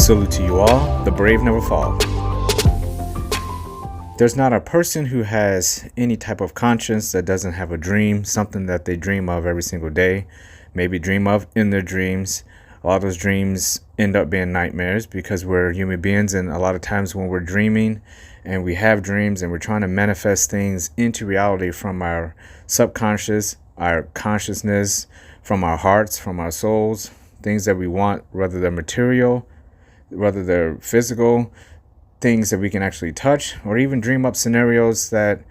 Salute to you all. The brave never fall. There's not a person who has any type of conscience that doesn't have a dream, something that they dream of every single day, maybe dream of in their dreams. A lot of those dreams end up being nightmares because we're human beings, and a lot of times when we're dreaming and we have dreams and we're trying to manifest things into reality from our subconscious, our consciousness, from our hearts, from our souls, things that we want, whether they're material, whether they're physical, things that we can actually touch, or even dream up scenarios that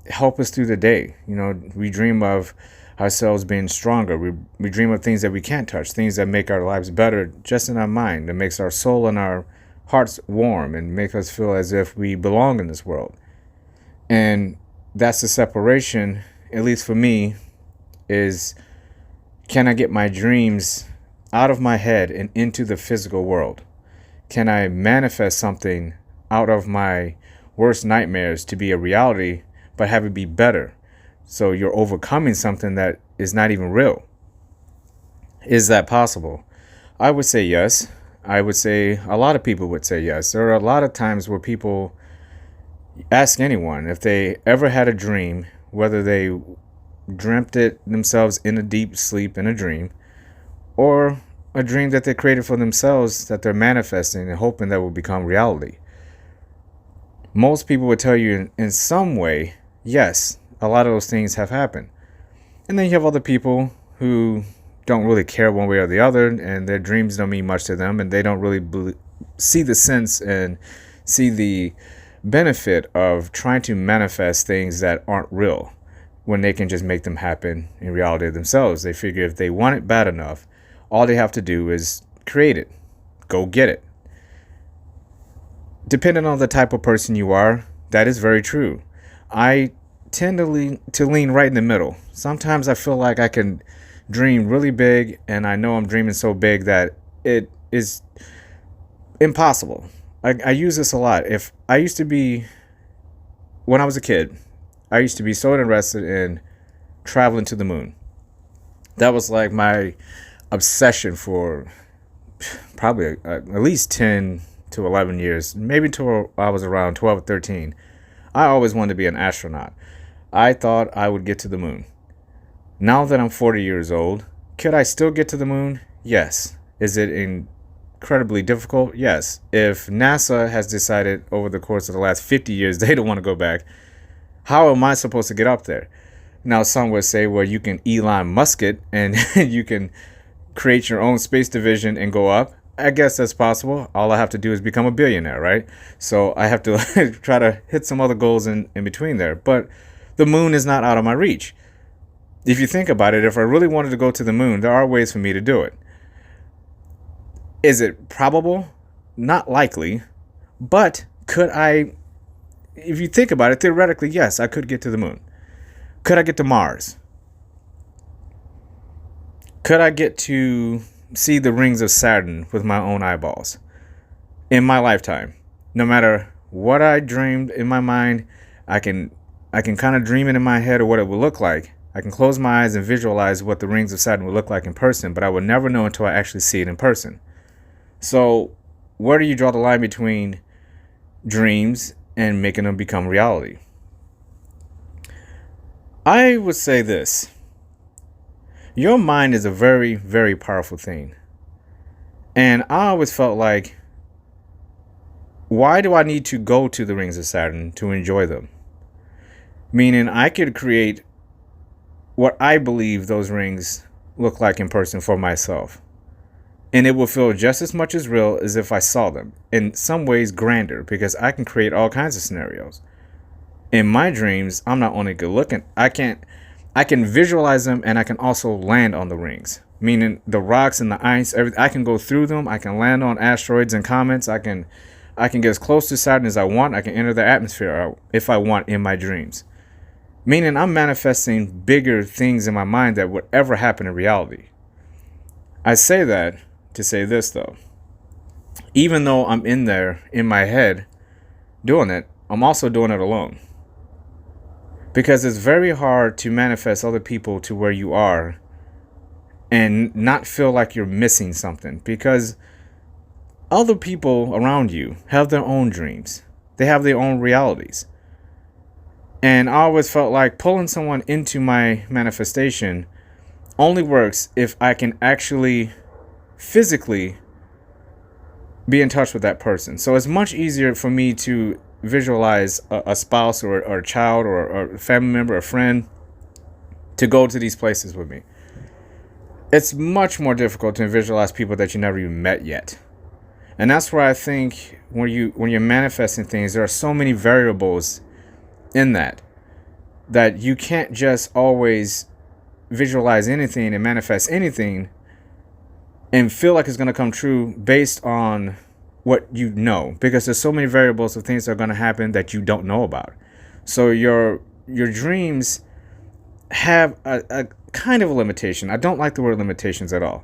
help us through the day. You know, we dream of ourselves being stronger. We dream of things that we can't touch, things that make our lives better just in our mind, that makes our soul and our hearts warm and make us feel as if we belong in this world. And that's the separation, at least for me, is can I get my dreams out of my head and into the physical world? Can I manifest something out of my worst nightmares to be a reality, but have it be better? So you're overcoming something that is not even real. Is that possible? I would say yes. I would say a lot of people would say yes. There are a lot of times where people ask anyone if they ever had a dream, whether they dreamt it themselves in a deep sleep in a dream, or a dream that they created for themselves that they're manifesting and hoping that will become reality. Most people would tell you in some way, yes, a lot of those things have happened. And then you have other people who don't really care one way or the other, and their dreams don't mean much to them, and they don't really see the sense and see the benefit of trying to manifest things that aren't real when they can just make them happen in reality themselves. They figure if they want it bad enough, all they have to do is create it. Go get it. Depending on the type of person you are, that is very true. I tend to lean right in the middle. Sometimes I feel like I can dream really big, and I know I'm dreaming so big that it is impossible. I use this a lot. When I was a kid, I used to be so interested in traveling to the moon. That was like my obsession for probably at least 10 to 11 years, maybe until I was around 12 or 13. I always wanted to be an astronaut. I thought I would get to the moon. Now that I'm 40 years old, could I still get to the moon? Yes. Is it incredibly difficult? Yes. If NASA has decided over the course of the last 50 years they don't want to go back, how am I supposed to get up there? Now, some would say, well, you can Elon Musk it and you can create your own space division and go up. I guess that's possible. All I have to do is become a billionaire, right? So I have to try to hit some other goals in between there. But the moon is not out of my reach. If you think about it, if I really wanted to go to the moon, there are ways for me to do it. Is it probable? Not likely. But could I, if you think about it, theoretically, yes, I could get to the moon. Could I get to Mars? Could I get to see the rings of Saturn with my own eyeballs in my lifetime? No matter what I dreamed in my mind, I can kind of dream it in my head of what it would look like. I can close my eyes and visualize what the rings of Saturn would look like in person, but I would never know until I actually see it in person. So where do you draw the line between dreams and making them become reality? I would say this. Your mind is a very, very powerful thing. And I always felt like, why do I need to go to the rings of Saturn to enjoy them? Meaning I could create what I believe those rings look like in person for myself. And it will feel just as much as real as if I saw them. In some ways grander, because I can create all kinds of scenarios. In my dreams, I'm not only good looking, I can visualize them, and I can also land on the rings. Meaning the rocks and the ice, everything, I can go through them. I can land on asteroids and comets. I can get as close to Saturn as I want. I can enter the atmosphere if I want in my dreams. Meaning I'm manifesting bigger things in my mind that would ever happen in reality. I say that to say this, though. Even though I'm in there in my head doing it, I'm also doing it alone. Because it's very hard to manifest other people to where you are and not feel like you're missing something. Because Other people around you have their own dreams. They have their own realities. And I always felt like pulling someone into my manifestation only works if I can actually physically be in touch with that person. So it's much easier for me to visualize a spouse or a child or a family member, a friend, to go to these places with me. It's much more difficult to visualize people that you never even met yet. And that's where I think when you're manifesting things, there are so many variables in that you can't just always visualize anything and manifest anything and feel like it's going to come true based on what you know, because there's so many variables of things that are going to happen that you don't know about. So your dreams have a kind of a limitation. I don't like the word limitations at all,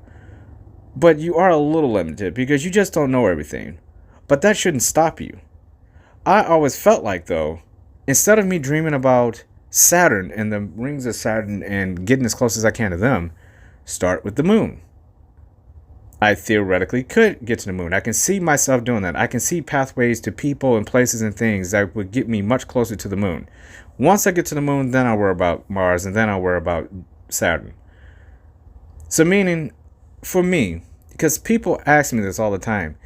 but you are a little limited because you just don't know everything. But that shouldn't stop you. I always felt like, though, instead of me dreaming about Saturn and the rings of Saturn and getting as close as I can to them, start with the moon. I theoretically could get to the moon. I can see myself doing that. I can see pathways to people and places and things that would get me much closer to the moon. Once I get to the moon, then I'll worry about Mars, and then I'll worry about Saturn. So meaning, for me, because people ask me this all the time,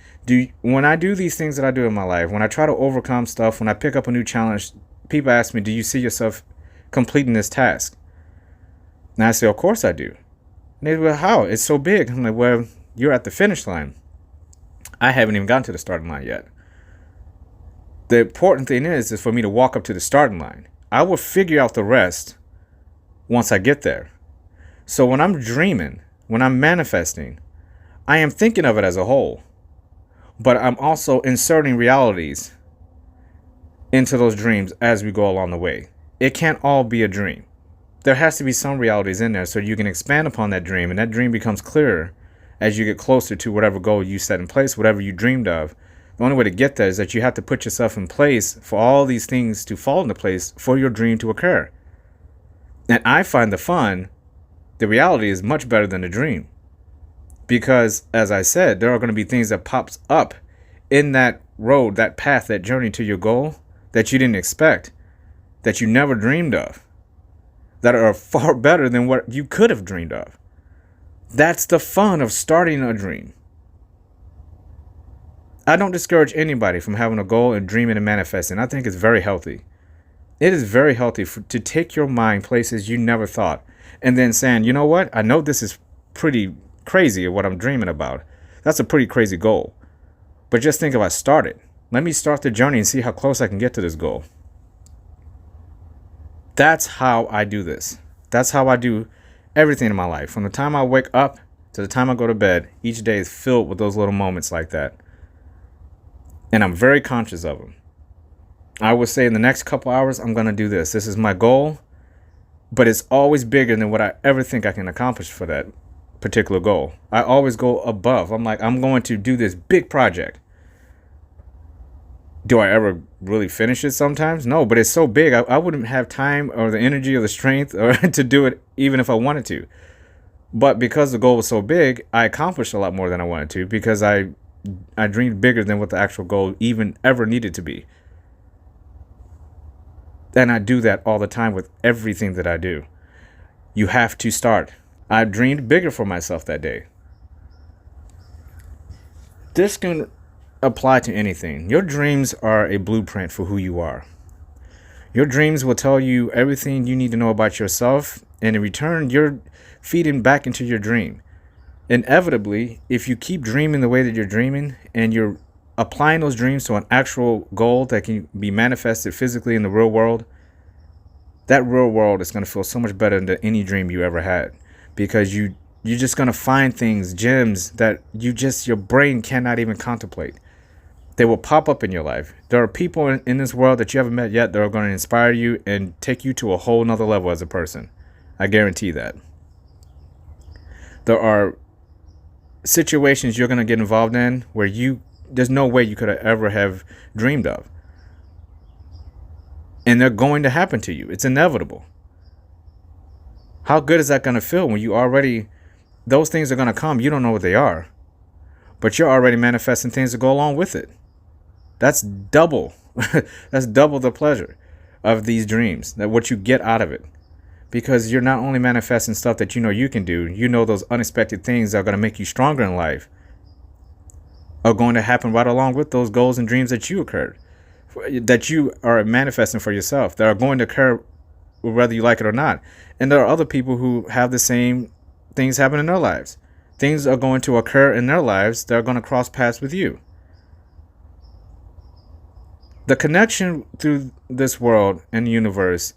when I do these things that I do in my life, when I try to overcome stuff, when I pick up a new challenge, people ask me, do you see yourself completing this task? And I say, of course I do. And they go, well, how? It's so big. I'm like, well, you're at the finish line. I haven't even gotten to the starting line yet. The important thing is for me to walk up to the starting line. I will figure out the rest once I get there. So when I'm dreaming, when I'm manifesting, I am thinking of it as a whole. But I'm also inserting realities into those dreams as we go along the way. It can't all be a dream. There has to be some realities in there so you can expand upon that dream, and that dream becomes clearer as you get closer to whatever goal you set in place, whatever you dreamed of. The only way to get there is that you have to put yourself in place for all these things to fall into place for your dream to occur. And I find the reality is much better than the dream. Because, as I said, there are going to be things that pops up in that road, that path, that journey to your goal that you didn't expect, that you never dreamed of, that are far better than what you could have dreamed of. That's the fun of starting a dream. I don't discourage anybody from having a goal and dreaming and manifesting. I think it's very healthy. It is very healthy to take your mind places you never thought, and then saying, you know what? I know this is pretty crazy what I'm dreaming about. That's a pretty crazy goal. But just think if I started. Let me start the journey and see how close I can get to this goal. That's how I do this. That's how I do everything in my life. From the time I wake up to the time I go to bed, each day is filled with those little moments like that. And I'm very conscious of them. I would say in the next couple hours, I'm going to do this. This is my goal, but it's always bigger than what I ever think I can accomplish for that particular goal. I always go above. I'm like, I'm going to do this big project. Do I ever really finish it sometimes? No, but it's so big, I wouldn't have time or the energy or the strength or to do it even if I wanted to. But because the goal was so big, I accomplished a lot more than I wanted to because I dreamed bigger than what the actual goal even ever needed to be. And I do that all the time with everything that I do. You have to start. I dreamed bigger for myself that day. This can apply to anything. Your dreams are a blueprint for who you are. Your dreams will tell you everything you need to know about yourself, and in return, you're feeding back into your dream. Inevitably, if you keep dreaming the way that you're dreaming and you're applying those dreams to an actual goal that can be manifested physically in the real world, that real world is going to feel so much better than any dream you ever had, because you're just going to find things, gems that your brain cannot even contemplate. They will pop up in your life. There are people in this world that you haven't met yet that are going to inspire you and take you to a whole nother level as a person. I guarantee that. There are situations you're going to get involved in where there's no way you could ever have dreamed of. And they're going to happen to you. It's inevitable. How good is that going to feel when those things are going to come? You don't know what they are. but you're already manifesting things to go along with it. That's double. That's double the pleasure of these dreams, that what you get out of it. Because you're not only manifesting stuff that you know you can do, you know those unexpected things that are going to make you stronger in life are going to happen right along with those goals and dreams that that you are manifesting for yourself, that are going to occur whether you like it or not. And there are other people who have the same things happen in their lives. Things are going to occur in their lives that are going to cross paths with you. The connection through this world and the universe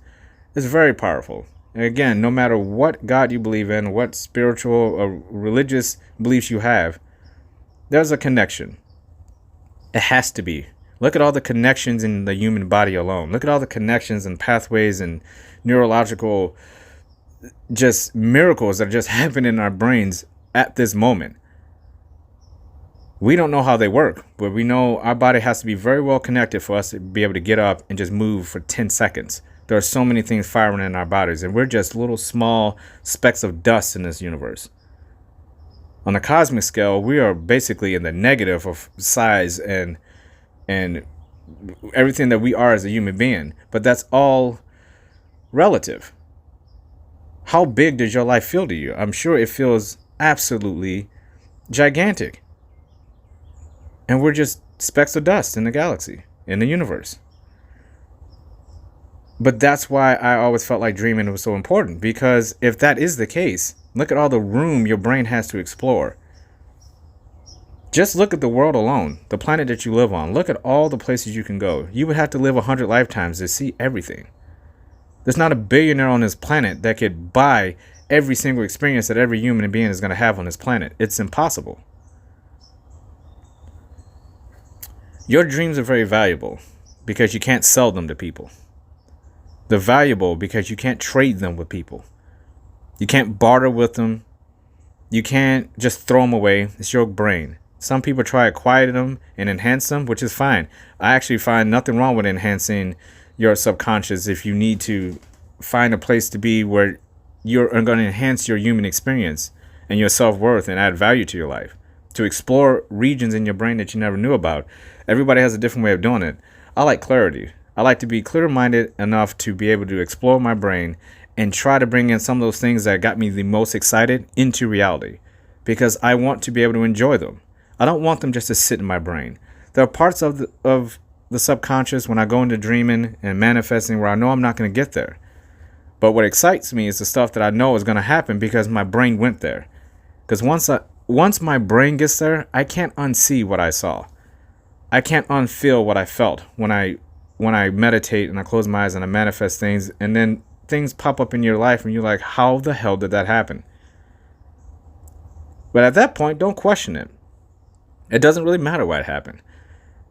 is very powerful. And again, no matter what God you believe in, what spiritual or religious beliefs you have, there's a connection. It has to be. Look at all the connections in the human body alone. Look at all the connections and pathways and neurological just miracles that are just happening in our brains at this moment. We don't know how they work, but we know our body has to be very well connected for us to be able to get up and just move for 10 seconds. There are so many things firing in our bodies, and we're just little small specks of dust in this universe. On a cosmic scale, we are basically in the negative of size and everything that we are as a human being. But that's all relative. How big does your life feel to you? I'm sure it feels absolutely gigantic. And we're just specks of dust in the galaxy, in the universe. But that's why I always felt like dreaming was so important. Because if that is the case, look at all the room your brain has to explore. Just look at the world alone, the planet that you live on. Look at all the places you can go. You would have to live 100 lifetimes to see everything. There's not a billionaire on this planet that could buy every single experience that every human being is going to have on this planet. It's impossible. Your dreams are very valuable because you can't sell them to people. They're valuable because you can't trade them with people. You can't barter with them. You can't just throw them away. It's your brain. Some people try to quiet them and enhance them, which is fine. I actually find nothing wrong with enhancing your subconscious if you need to find a place to be where you're going to enhance your human experience and your self-worth and add value to your life. To explore regions in your brain that you never knew about. Everybody has a different way of doing it. I like clarity. I like to be clear-minded enough to be able to explore my brain and try to bring in some of those things that got me the most excited into reality, because I want to be able to enjoy them. I don't want them just to sit in my brain. There are parts of the subconscious when I go into dreaming and manifesting where I know I'm not going to get there. But what excites me is the stuff that I know is going to happen because my brain went there. Because once my brain gets there, I can't unsee what I saw. I can't unfeel what I felt when I meditate and I close my eyes and I manifest things, and then things pop up in your life and you're like, how the hell did that happen? But at that point, don't question it. It doesn't really matter what happened.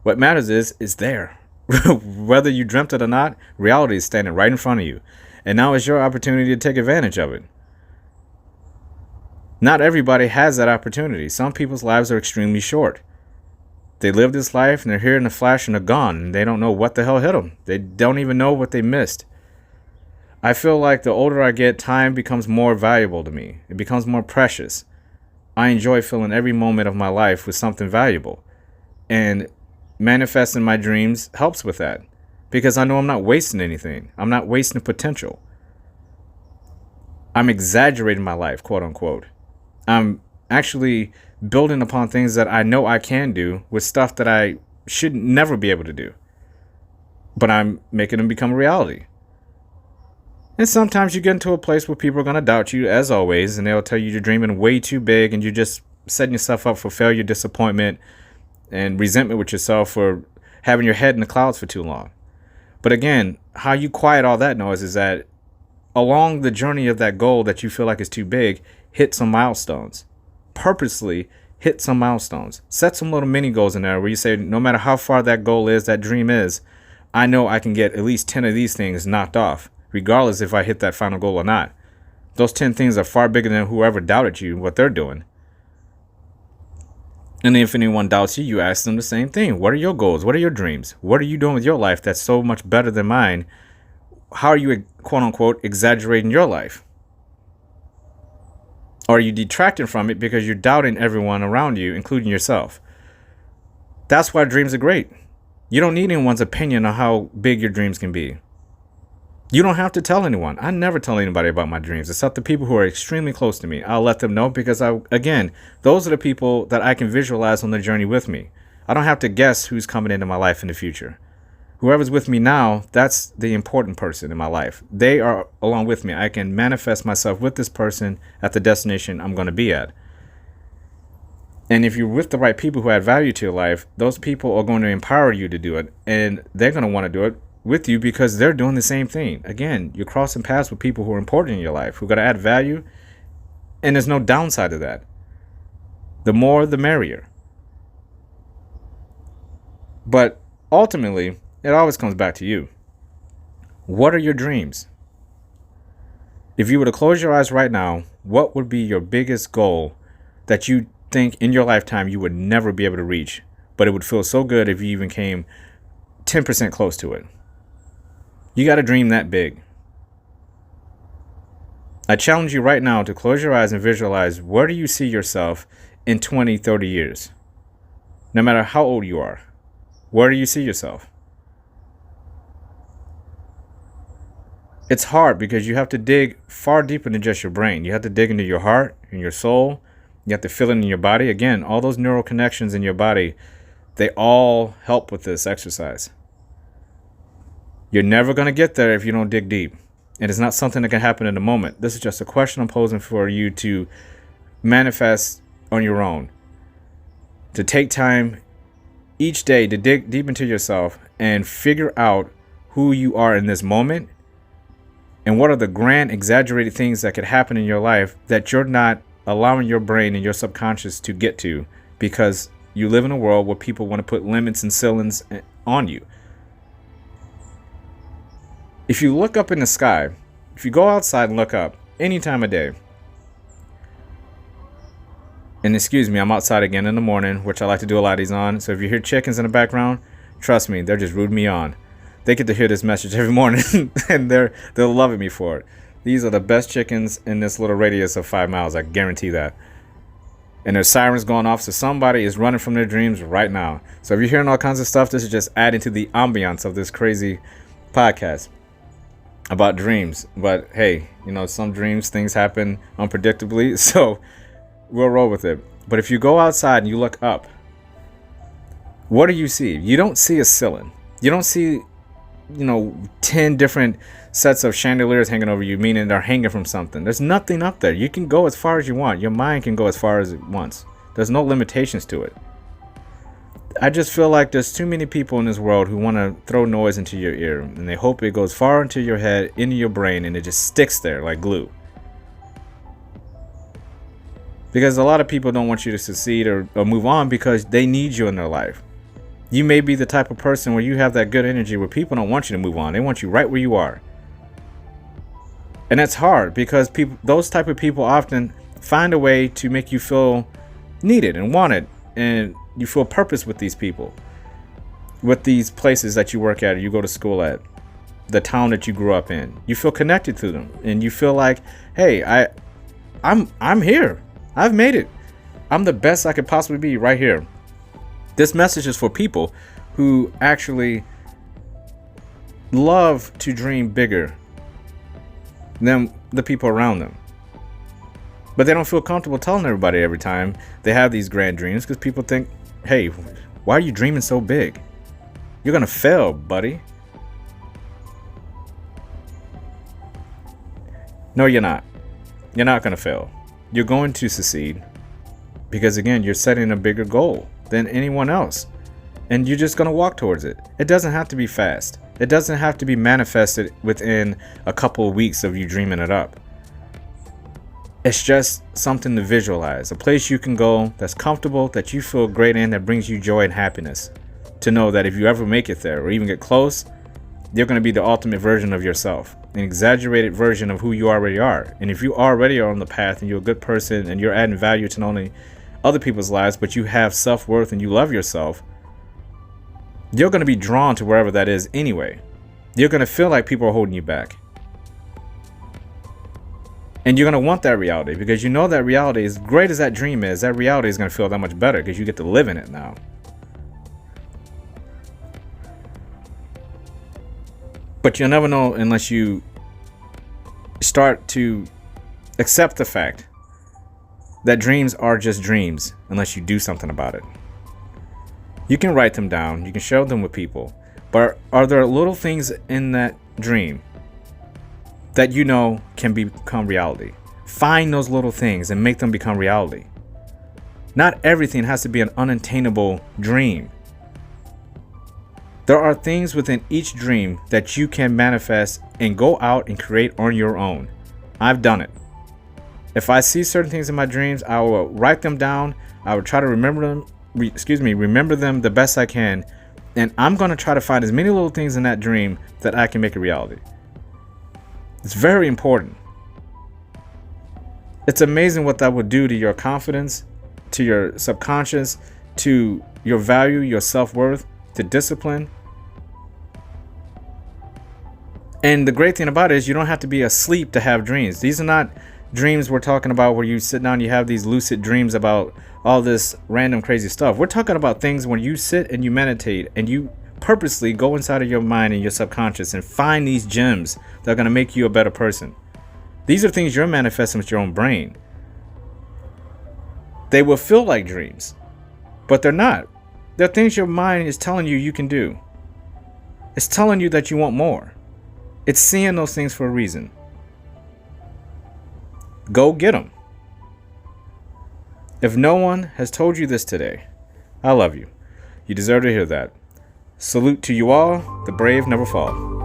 What matters is it's there. Whether you dreamt it or not, reality is standing right in front of you. And now is your opportunity to take advantage of it. Not everybody has that opportunity. Some people's lives are extremely short. They live this life and they're here in a flash and they're gone. And they don't know what the hell hit them. They don't even know what they missed. I feel like the older I get, time becomes more valuable to me. It becomes more precious. I enjoy filling every moment of my life with something valuable. And manifesting my dreams helps with that. Because I know I'm not wasting anything. I'm not wasting potential. I'm exaggerating my life, quote unquote. I'm actually building upon things that I know I can do with stuff that I should never be able to do. But I'm making them become a reality. And sometimes you get into a place where people are going to doubt you, as always, and they'll tell you you're dreaming way too big and you're just setting yourself up for failure, disappointment, and resentment with yourself for having your head in the clouds for too long. But again, how you quiet all that noise is that along the journey of that goal that you feel like is too big, hit some milestones. Purposely hit some milestones. Set some little mini goals in there where you say, no matter how far that goal is, that dream is, I know I can get at least 10 of these things knocked off, regardless if I hit that final goal or not. Those 10 things are far bigger than whoever doubted you, what they're doing. And if anyone doubts you, you ask them the same thing. What are your goals? What are your dreams? What are you doing with your life that's so much better than mine? How are you, quote unquote, exaggerating your life? Or are you detracting from it because you're doubting everyone around you, including yourself? That's why dreams are great. You don't need anyone's opinion on how big your dreams can be. You don't have to tell anyone. I never tell anybody about my dreams, except the people who are extremely close to me. I'll let them know because, again, those are the people that I can visualize on the journey with me. I don't have to guess who's coming into my life in the future. Whoever's with me now, that's the important person in my life. They are along with me. I can manifest myself with this person at the destination I'm going to be at. And if you're with the right people who add value to your life, those people are going to empower you to do it. And they're going to want to do it with you because they're doing the same thing. Again, you're crossing paths with people who are important in your life, who are going to add value. And there's no downside to that. The more, the merrier. But ultimately, it always comes back to you. What are your dreams? If you were to close your eyes right now, what would be your biggest goal that you think in your lifetime you would never be able to reach, but it would feel so good if you even came 10% close to it? You got to dream that big. I challenge you right now to close your eyes and visualize, where do you see yourself in 20, 30 years? No matter how old you are, where do you see yourself? It's hard because you have to dig far deeper than just your brain. You have to dig into your heart and your soul. You have to feel it in your body. Again, all those neural connections in your body, they all help with this exercise. You're never going to get there if you don't dig deep. And it's not something that can happen in a moment. This is just a question I'm posing for you to manifest on your own. To take time each day to dig deep into yourself and figure out who you are in this moment. And what are the grand, exaggerated things that could happen in your life that you're not allowing your brain and your subconscious to get to because you live in a world where people want to put limits and ceilings on you. If you look up in the sky, if you go outside and look up any time of day, and excuse me, I'm outside again in the morning, which I like to do a lot of these on. So if you hear chickens in the background, trust me, they're just rooting me on. They get to hear this message every morning and they'll love me for it. These are the best chickens in this little radius of 5 miles. I guarantee that. And there's sirens going off, so somebody is running from their dreams right now. So if you're hearing all kinds of stuff, this is just adding to the ambiance of this crazy podcast about dreams. But hey, some dreams, things happen unpredictably, so we'll roll with it. But if you go outside and you look up, what do you see? You don't see a ceiling. You don't see 10 different sets of chandeliers hanging over you, meaning they're hanging from something. There's nothing up there. You can go as far as you want. Your mind can go as far as it wants. There's no limitations to it. I just feel like there's too many people in this world who want to throw noise into your ear, and they hope it goes far into your head, into your brain, and it just sticks there like glue. Because a lot of people don't want you to succeed or move on because they need you in their life. You may be the type of person where you have that good energy where people don't want you to move on. They want you right where you are. And that's hard because those type of people often find a way to make you feel needed and wanted. And you feel purpose with these people. With these places that you work at or you go to school at. The town that you grew up in. You feel connected to them. And you feel like, hey, I'm here. I've made it. I'm the best I could possibly be right here. This message is for people who actually love to dream bigger than the people around them. But they don't feel comfortable telling everybody every time they have these grand dreams because people think, hey, why are you dreaming so big? You're going to fail, buddy. No, you're not. You're not going to fail. You're going to succeed because, again, you're setting a bigger goal than anyone else. And you're just going to walk towards it. It doesn't have to be fast. It doesn't have to be manifested within a couple of weeks of you dreaming it up. It's just something to visualize. A place you can go that's comfortable, that you feel great in, that brings you joy and happiness. To know that if you ever make it there or even get close, you're going to be the ultimate version of yourself. An exaggerated version of who you already are. And if you already are on the path and you're a good person and you're adding value to not only other people's lives, but you have self-worth and you love yourself, you're going to be drawn to wherever that is anyway. You're going to feel like people are holding you back. And you're going to want that reality, because you know that reality, as great as that dream is, that reality is going to feel that much better because you get to live in it now. But you'll never know unless you start to accept the fact that dreams are just dreams unless you do something about it. You can write them down, you can share them with people, but are there little things in that dream that you know can become reality? Find those little things and make them become reality. Not everything has to be an unattainable dream. There are things within each dream that you can manifest and go out and create on your own. I've done it. If I see certain things in my dreams, I will write them down. I will try to remember them the best I can. And I'm going to try to find as many little things in that dream that I can make a reality. It's very important. It's amazing what that would do to your confidence, to your subconscious, to your value, your self-worth, to discipline. And the great thing about it is you don't have to be asleep to have dreams. These are not dreams we're talking about where you sit down, you have these lucid dreams about all this random crazy stuff. We're talking about things when you sit and you meditate and you purposely go inside of your mind and your subconscious and find these gems that are going to make you a better person. These are things you're manifesting with your own brain. They will feel like dreams, but they're not. They're things your mind is telling you can do. It's telling you that you want more. It's seeing those things for a reason. Go get them. If no one has told you this today, I love you. You deserve to hear that. Salute to you all. The brave never fall.